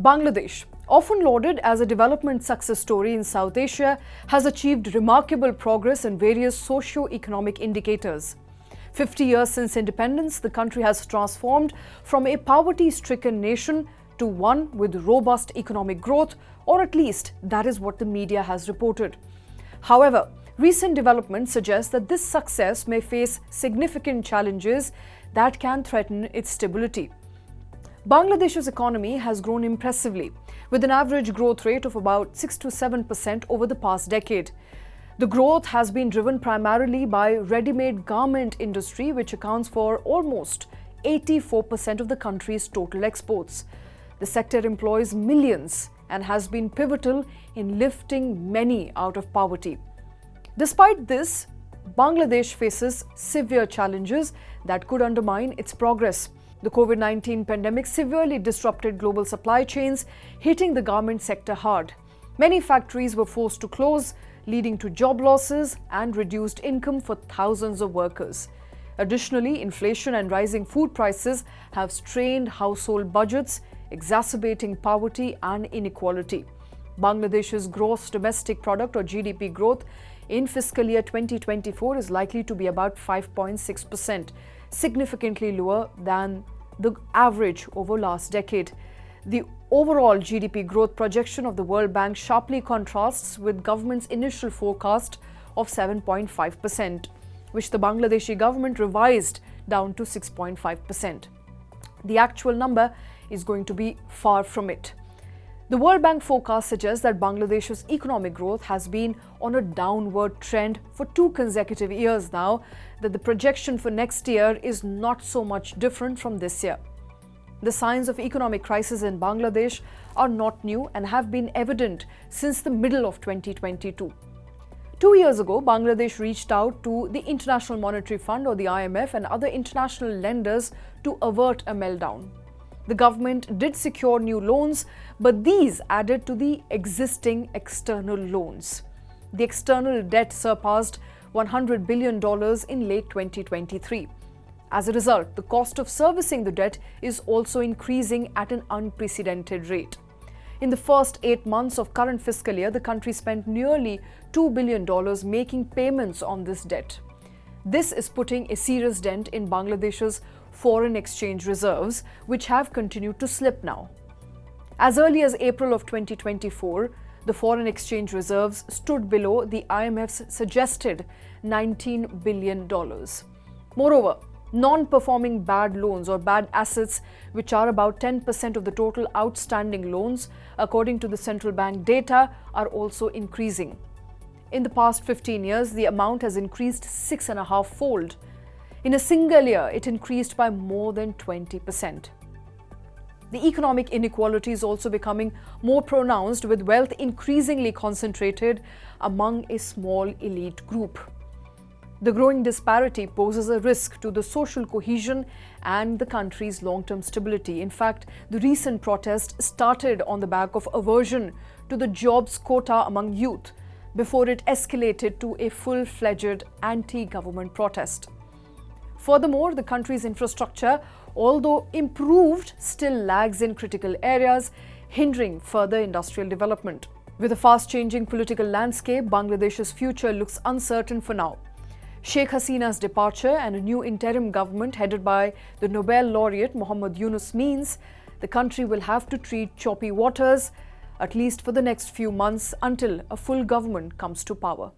Bangladesh, often lauded as a development success story in South Asia, has achieved remarkable progress in various socio-economic indicators. 50 years since independence, the country has transformed from a poverty-stricken nation to one with robust economic growth, or at least that is what the media has reported. However, recent developments suggest that this success may face significant challenges that can threaten its stability. Bangladesh's economy has grown impressively, with an average growth rate of about 6 to 7% over the past decade. The growth has been driven primarily by ready-made garment industry, which accounts for almost 84% of the country's total exports. The sector employs millions and has been pivotal in lifting many out of poverty. Despite this, Bangladesh faces severe challenges that could undermine its progress. The COVID-19 pandemic severely disrupted global supply chains, hitting the garment sector hard. Many factories were forced to close, leading to job losses and reduced income for thousands of workers. Additionally, inflation and rising food prices have strained household budgets, exacerbating poverty and inequality. Bangladesh's gross domestic product or GDP growth in fiscal year 2024 is likely to be about 5.6%, significantly lower than the average over last decade. The overall GDP growth projection of the World Bank sharply contrasts with government's initial forecast of 7.5%, which the Bangladeshi government revised down to 6.5%. The actual number is going to be far from it. The World Bank forecast suggests that Bangladesh's economic growth has been on a downward trend for 2 consecutive years now, that the projection for next year is not so much different from this year. The signs of economic crisis in Bangladesh are not new and have been evident since the middle of 2022. 2 years ago, Bangladesh reached out to the International Monetary Fund or the IMF and other international lenders to avert a meltdown. The government did secure new loans, but these added to the existing external loans. The external debt surpassed $100 billion in late 2023. As a result, the cost of servicing the debt is also increasing at an unprecedented rate. In the first 8 months of current fiscal year, the country spent nearly $2 billion making payments on this debt. This is putting a serious dent in Bangladesh's foreign exchange reserves, which have continued to slip now. As early as April of 2024, the foreign exchange reserves stood below the IMF's suggested $19 billion. Moreover, non-performing bad loans or bad assets, which are about 10% of the total outstanding loans, according to the central bank data, are also increasing. In the past 15 years, the amount has increased 6.5-fold. In a single year, it increased by more than 20%. The economic inequality is also becoming more pronounced, with wealth increasingly concentrated among a small elite group. The growing disparity poses a risk to the social cohesion and the country's long-term stability. In fact, the recent protest started on the back of aversion to the jobs quota among youth before it escalated to a full-fledged anti-government protest. Furthermore, the country's infrastructure, although improved, still lags in critical areas, hindering further industrial development. With a fast-changing political landscape, Bangladesh's future looks uncertain for now. Sheikh Hasina's departure and a new interim government headed by the Nobel laureate Yunus means the country will have to tread choppy waters, at least for the next few months, until a full government comes to power.